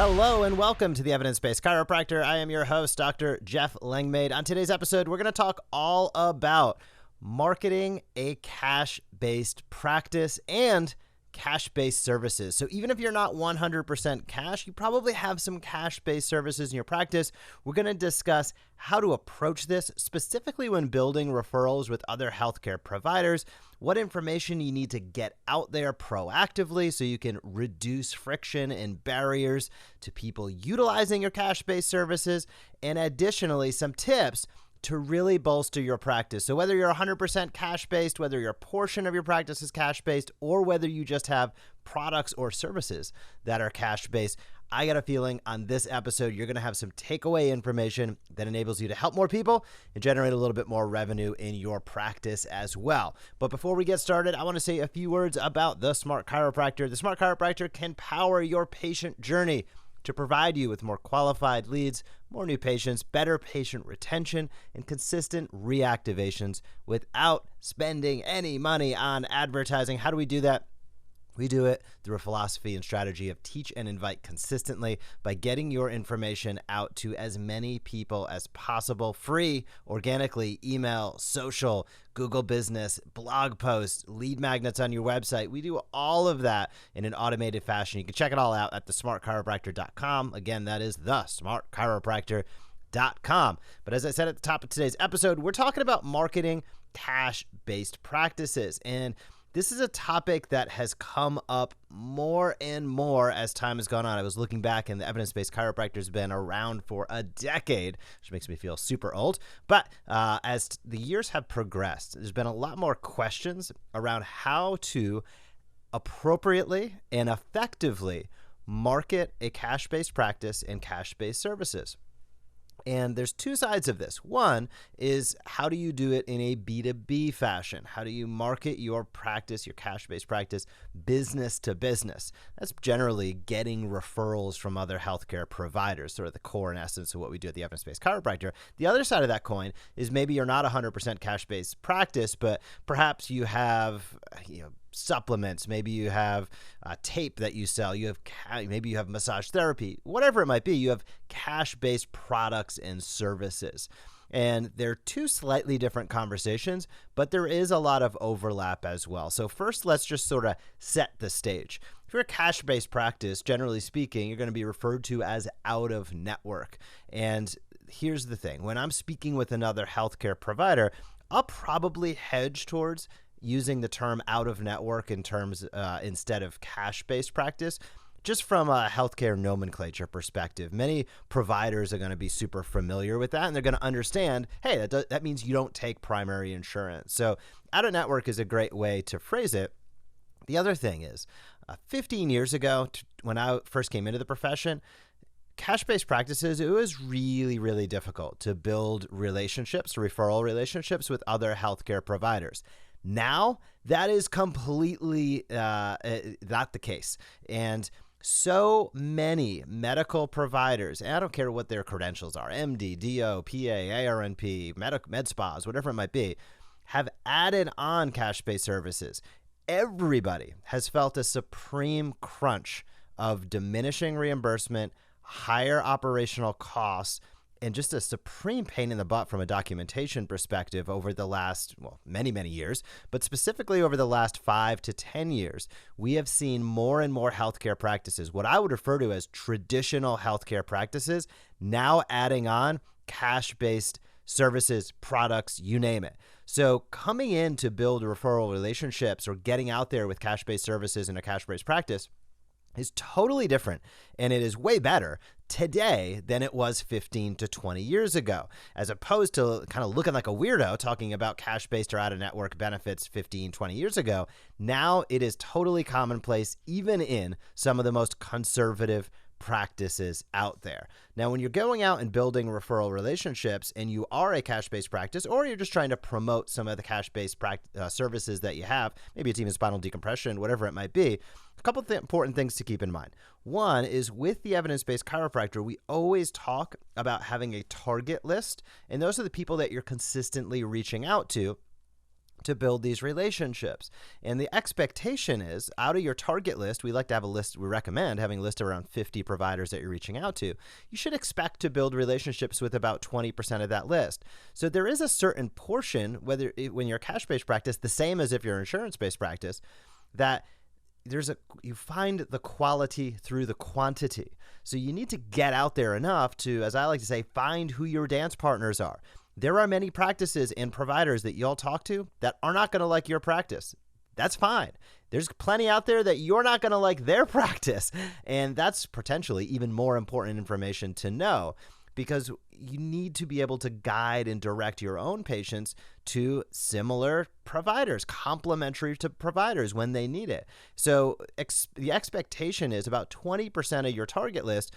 Hello and welcome to the Evidence Based Chiropractor. I am your host, Dr. Jeff Langmaid. On today's episode, we're going to talk all about marketing a cash-based practice and cash-based services. So even if you're not 100% cash, you probably have some cash-based services in your practice. We're going to discuss how to approach this, specifically when building referrals with other healthcare providers, what information you need to get out there proactively so you can reduce friction and barriers to people utilizing your cash-based services, and additionally, some tips to really bolster your practice. So whether you're 100% cash-based, whether your portion of your practice is cash-based, or whether you just have products or services that are cash-based, I got a feeling on this episode, you're going to have some takeaway information that enables you to help more people and generate a little bit more revenue in your practice as well. But before we get started, I want to say a few words about the Smart Chiropractor. The Smart Chiropractor can power your patient journey to provide you with more qualified leads, more new patients, better patient retention, and consistent reactivations without spending any money on advertising. How do we do that? We do it through a philosophy and strategy of teach and invite consistently by getting your information out to as many people as possible, free, organically, email, social, Google Business, blog posts, lead magnets on your website. We do all of that in an automated fashion. You can check it all out at thesmartchiropractor.com. Again, that is thesmartchiropractor.com. But as I said at the top of today's episode, we're talking about marketing cash-based practices. And this is a topic that has come up more and more as time has gone on. I was looking back, and the evidence-based chiropractor has been around for a decade, which makes me feel super old. But as the years have progressed, there's been a lot more questions around how to appropriately and effectively market a cash-based practice and cash-based services. And there's two sides of this. One is, how do you do it in a B2B fashion? How do you market your practice, your cash-based practice, business to business? That's generally getting referrals from other healthcare providers, sort of the core and essence of what we do at the Evidence-Based Chiropractor. The other side of that coin is maybe you're not 100% cash-based practice, but perhaps you have, supplements, maybe you have tape that you sell, maybe you have massage therapy, whatever it might be, you have cash-based products and services. And they're two slightly different conversations, but there is a lot of overlap as well. So first, let's just sort of set the stage. If you're a cash-based practice, generally speaking, you're going to be referred to as out of network. And here's the thing. When I'm speaking with another healthcare provider, I'll probably hedge towards using the term out of network in terms instead of cash-based practice, just from a healthcare nomenclature perspective. Many providers are going to be super familiar with that, and they're going to understand, hey, that means you don't take primary insurance. So out of network is a great way to phrase it. The other thing is, 15 years ago, when I first came into the profession, cash-based practices, it was really, really difficult to build relationships, referral relationships with other healthcare providers. Now, that is completely not the case. And so many medical providers, and I don't care what their credentials are, MD, DO, PA, ARNP, med spas, whatever it might be, have added on cash-based services. Everybody has felt a supreme crunch of diminishing reimbursement, higher operational costs, and just a supreme pain in the butt from a documentation perspective over the last, many, many years, but specifically over the last 5 to 10 years, we have seen more and more healthcare practices, what I would refer to as traditional healthcare practices, now adding on cash-based services, products, you name it. So coming in to build referral relationships or getting out there with cash-based services in a cash-based practice is totally different, and it is way better today than it was 15 to 20 years ago, as opposed to kind of looking like a weirdo talking about cash-based or out-of-network benefits 15, 20 years ago. Now it is totally commonplace, even in some of the most conservative practices out there. Now, when you're going out and building referral relationships and you are a cash-based practice, or you're just trying to promote some of the cash-based services that you have, maybe it's even spinal decompression, whatever it might be, a couple of important things to keep in mind. One is, with the evidence-based chiropractor, we always talk about having a target list, and those are the people that you're consistently reaching out to to build these relationships. And the expectation is, out of your target list, we like to have a list, we recommend having a list of around 50 providers that you're reaching out to. You should expect to build relationships with about 20% of that list. So there is a certain portion, when you're a cash-based practice, the same as if you're an insurance-based practice, that you find the quality through the quantity. So you need to get out there enough to, as I like to say, find who your dance partners are. There are many practices and providers that y'all talk to that are not going to like your practice. That's fine. There's plenty out there that you're not going to like their practice. And that's potentially even more important information to know, because you need to be able to guide and direct your own patients to similar providers, complementary to providers when they need it. So the expectation is about 20% of your target list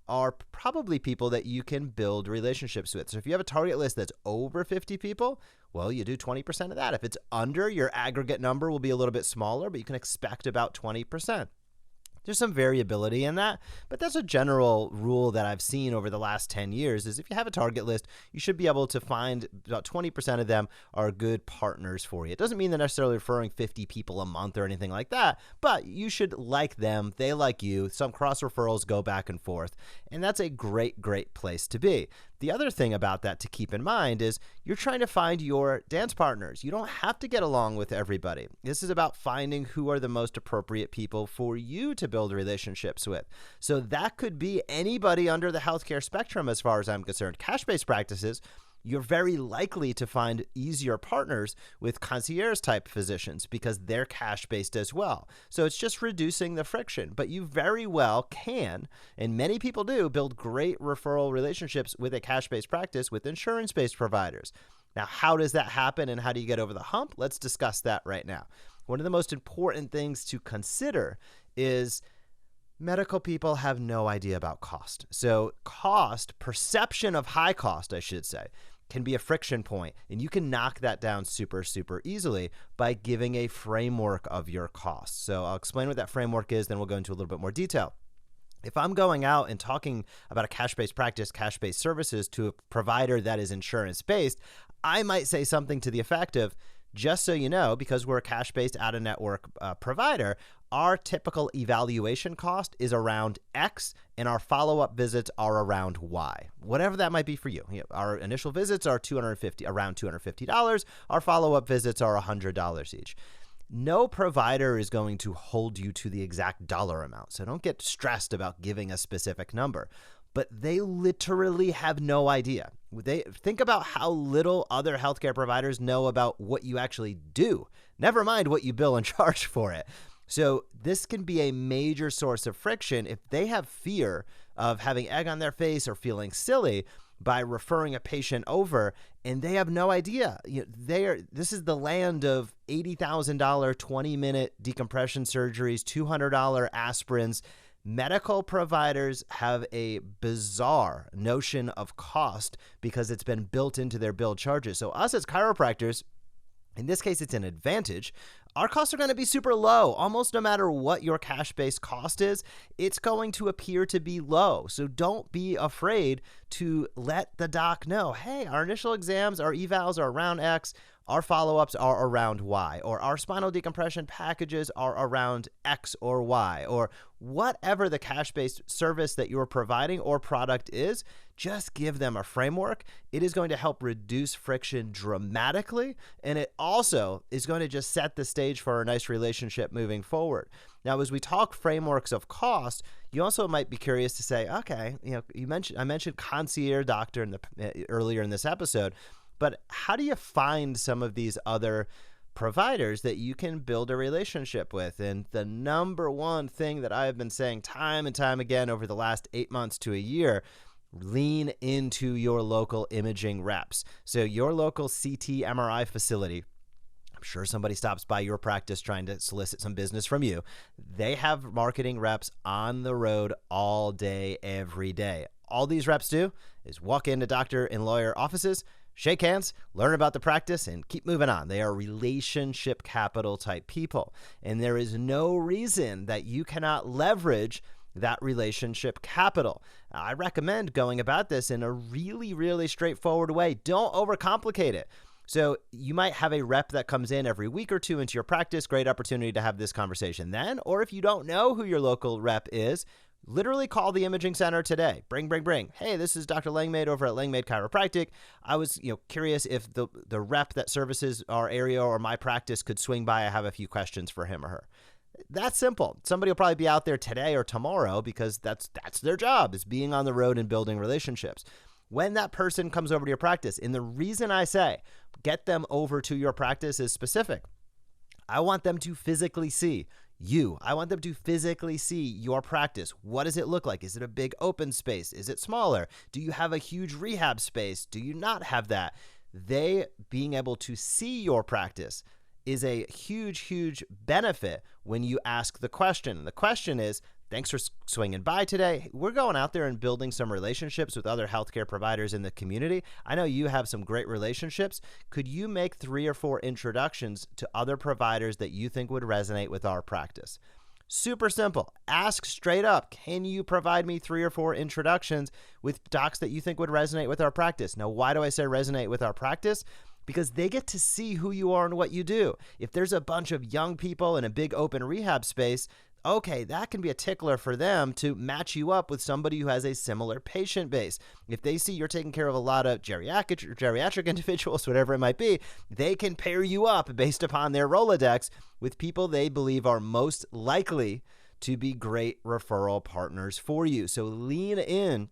are probably people that you can build relationships with. So if you have a target list that's over 50 people, well, you do 20% of that. If it's under, your aggregate number will be a little bit smaller, but you can expect about 20%. There's some variability in that, but that's a general rule that I've seen over the last 10 years is if you have a target list, you should be able to find about 20% of them are good partners for you. It doesn't mean they're necessarily referring 50 people a month or anything like that, but you should like them. They like you. Some cross referrals go back and forth, and that's a great, great place to be. The other thing about that to keep in mind is you're trying to find your dance partners. You don't have to get along with everybody. This is about finding who are the most appropriate people for you to build relationships with. So that could be anybody under the healthcare spectrum as far as I'm concerned. Cash-based practices, you're very likely to find easier partners with concierge type physicians because they're cash-based as well. So it's just reducing the friction, but you very well can, and many people do, build great referral relationships with a cash-based practice with insurance-based providers. Now, how does that happen and how do you get over the hump? Let's discuss that right now. One of the most important things to consider is medical people have no idea about cost. So cost, perception of high cost, I should say, can be a friction point, and you can knock that down super, super easily by giving a framework of your costs. So I'll explain what that framework is, then we'll go into a little bit more detail. If I'm going out and talking about a cash-based practice, cash-based services to a provider that is insurance-based, I might say something to the effect of, just so you know, because we're a cash-based out-of-network provider, our typical evaluation cost is around X, and our follow-up visits are around Y. Whatever that might be for you. Our initial visits are around $250. Our follow-up visits are $100 each. No provider is going to hold you to the exact dollar amount, so don't get stressed about giving a specific number. But they literally have no idea. They think about how little other healthcare providers know about what you actually do, never mind what you bill and charge for it. So this can be a major source of friction if they have fear of having egg on their face or feeling silly by referring a patient over, and they have no idea. This is the land of $80,000 20-minute decompression surgeries, $200 aspirins. Medical providers have a bizarre notion of cost because it's been built into their bill charges. So us as chiropractors, in this case, it's an advantage. Our costs are going to be super low. Almost no matter what your cash-based cost is, it's going to appear to be low. So don't be afraid to let the doc know, hey, our initial exams, our evals are around X, our follow-ups are around Y, or our spinal decompression packages are around X or Y, or whatever the cash-based service that you're providing or product is, just give them a framework. It is going to help reduce friction dramatically, and it also is going to just set the stage for a nice relationship moving forward. Now, as we talk frameworks of cost, you also might be curious to say, okay, I mentioned concierge doctor earlier in this episode, but how do you find some of these other providers that you can build a relationship with? And the number one thing that I have been saying time and time again over the last 8 months to a year, lean into your local imaging reps. So your local CT MRI facility, I'm sure somebody stops by your practice trying to solicit some business from you. They have marketing reps on the road all day, every day. All these reps do is walk into doctor and lawyer offices, shake hands, learn about the practice, and keep moving on. They are relationship capital type people. And there is no reason that you cannot leverage that relationship capital. I recommend going about this in a really, really straightforward way. Don't overcomplicate it. So you might have a rep that comes in every week or two into your practice. Great opportunity to have this conversation then. Or if you don't know who your local rep is, literally call the imaging center today. Bring. Hey, this is Dr. Langmaid over at Langmaid Chiropractic. I was curious if the rep that services our area or my practice could swing by. I have a few questions for him or her. That's simple. Somebody will probably be out there today or tomorrow because that's their job, is being on the road and building relationships. When that person comes over to your practice, and the reason I say get them over to your practice is specific. I want them to physically see you. I want them to physically see your practice. What does it look like? Is it a big open space? Is it smaller? Do you have a huge rehab space? Do you not have that? They being able to see your practice is a huge benefit when you ask the question. The question is, thanks for swinging by today. We're going out there and building some relationships with other healthcare providers in the community. I know you have some great relationships. Could you make 3 or 4 introductions to other providers that you think would resonate with our practice? Super simple. Ask straight up, can you provide me 3 or 4 introductions with docs that you think would resonate with our practice? Now, why do I say resonate with our practice? Because they get to see who you are and what you do. If there's a bunch of young people in a big open rehab space, okay, that can be a tickler for them to match you up with somebody who has a similar patient base. If they see you're taking care of a lot of geriatric individuals, whatever it might be, they can pair you up based upon their Rolodex with people they believe are most likely to be great referral partners for you. So lean in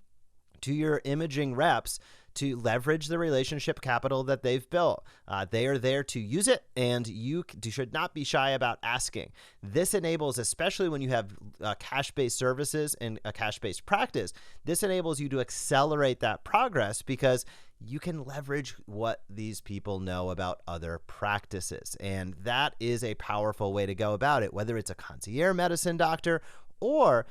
to your imaging reps to leverage the relationship capital that they've built. They are there to use it, and you should not be shy about asking. This enables, especially when you have cash-based services and a cash-based practice, this enables you to accelerate that progress because you can leverage what these people know about other practices. And that is a powerful way to go about it, whether it's a concierge medicine doctor or,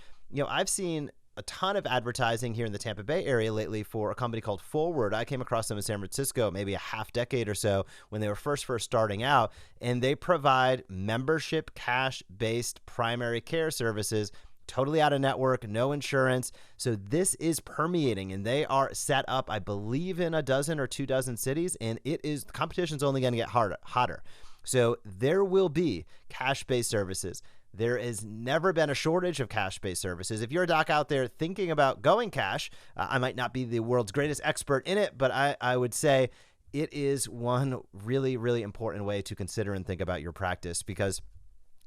I've seen a ton of advertising here in the Tampa Bay area lately for a company called Forward. I came across them in San Francisco maybe a half decade or so when they were first starting out, and they provide membership cash-based primary care services, totally out of network, no insurance. So this is permeating, and they are set up, I believe, in a dozen or 2 dozen cities, and the competition's only going to get hotter. So there will be cash-based services. There has never been a shortage of cash-based services. If you're a doc out there thinking about going cash, I might not be the world's greatest expert in it, but I would say it is one really important way to consider and think about your practice, because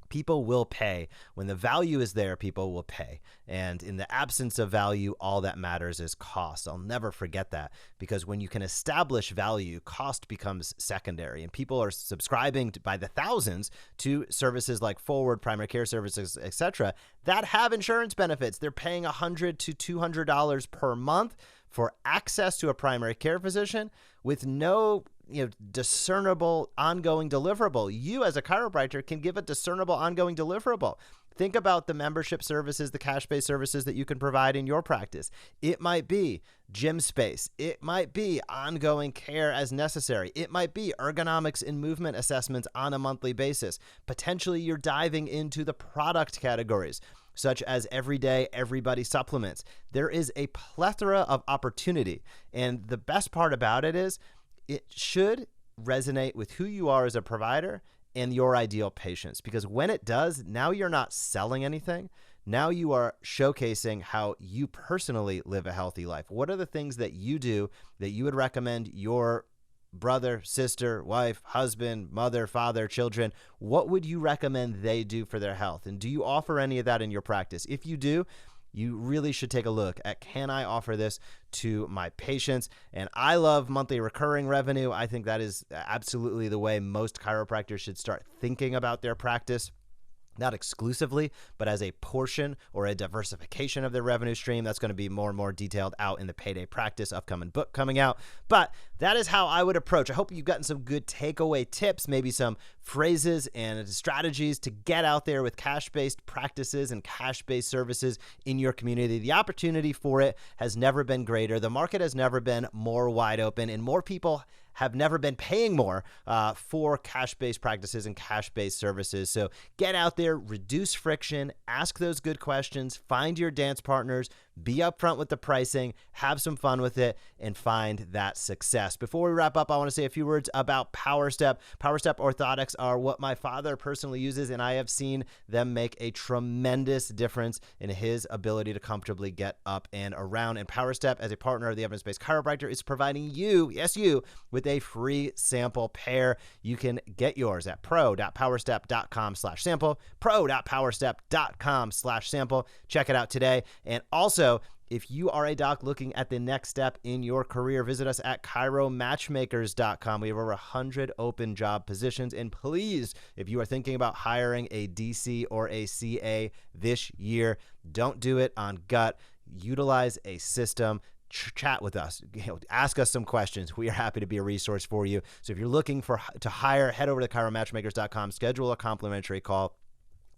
people will pay. When the value is there, people will pay. And in the absence of value, all that matters is cost. I'll never forget that, because when you can establish value, cost becomes secondary. And people are subscribing by the thousands to services like Forward, primary care services, etc., that have insurance benefits. They're paying $100 to $200 per month for access to a primary care physician with no discernible ongoing deliverable. You as a chiropractor can give a discernible ongoing deliverable. Think about the membership services, the cash-based services that you can provide in your practice. It might be gym space. It might be ongoing care as necessary. It might be ergonomics and movement assessments on a monthly basis. Potentially you're diving into the product categories, such as everyday everybody supplements. There is a plethora of opportunity. And the best part about it is it should resonate with who you are as a provider and your ideal patients, because when it does, now you're not selling anything. Now you are showcasing how you personally live a healthy life. What are the things that you do that you would recommend your brother, sister, wife, husband, mother, father, children? What would you recommend they do for their health? And do you offer any of that in your practice? If you do, you really should take a look at, can I offer this to my patients? And I love monthly recurring revenue. I think that is absolutely the way most chiropractors should start thinking about their practice. Not exclusively, but as a portion or a diversification of their revenue stream. That's going to be more and more detailed out in the Payday Practice upcoming book coming out. But that is how I would approach. I hope you've gotten some good takeaway tips, maybe some phrases and strategies to get out there with cash-based practices and cash-based services in your community. The opportunity for it has never been greater. The market has never been more wide open, and more people have never been paying more for cash-based practices and cash-based services. So get out there, reduce friction, ask those good questions, find your dance partners, be upfront with the pricing, have some fun with it, and find that success. Before we wrap up, I want to say a few words about PowerStep. PowerStep orthotics are what my father personally uses, and I have seen them make a tremendous difference in his ability to comfortably get up and around. And PowerStep, as a partner of the Evidence Based Chiropractor, is providing you, yes, you, with a free sample pair. You can get yours at pro.powerstep.com/sample, pro.powerstep.com/sample. Check it out today. And also, if you are a doc looking at the next step in your career, visit us at chiromatchmakers.com. We have over 100 open job positions. And please, if you are thinking about hiring a DC or a CA this year, don't do it on gut. Utilize a system. Chat with us, ask us some questions. We are happy to be a resource for you. So if you're looking to hire, head over to chiromatchmakers.com, schedule a complimentary call.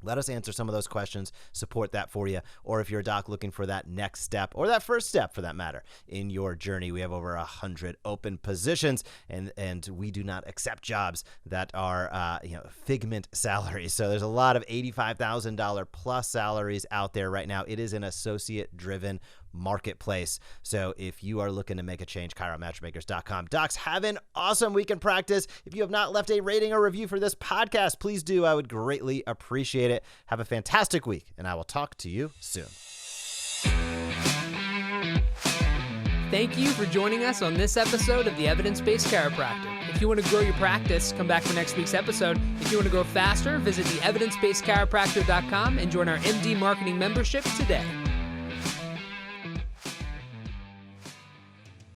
Let us answer some of those questions, support that for you. Or if you're a doc looking for that next step, or that first step for that matter, in your journey, we have over 100 open positions, and we do not accept jobs that are figment salaries. So there's a lot of $85,000 plus salaries out there right now. It is an associate-driven marketplace. So if you are looking to make a change, chiromatchmakers.com. Docs, have an awesome week in practice. If you have not left a rating or review for this podcast, please do. I would greatly appreciate it. Have a fantastic week, and I will talk to you soon. Thank you for joining us on this episode of the Evidence Based Chiropractor. If you want to grow your practice, come back for next week's episode. If you want to grow faster, visit the evidencebasedchiropractor.com and join our MD Marketing membership today.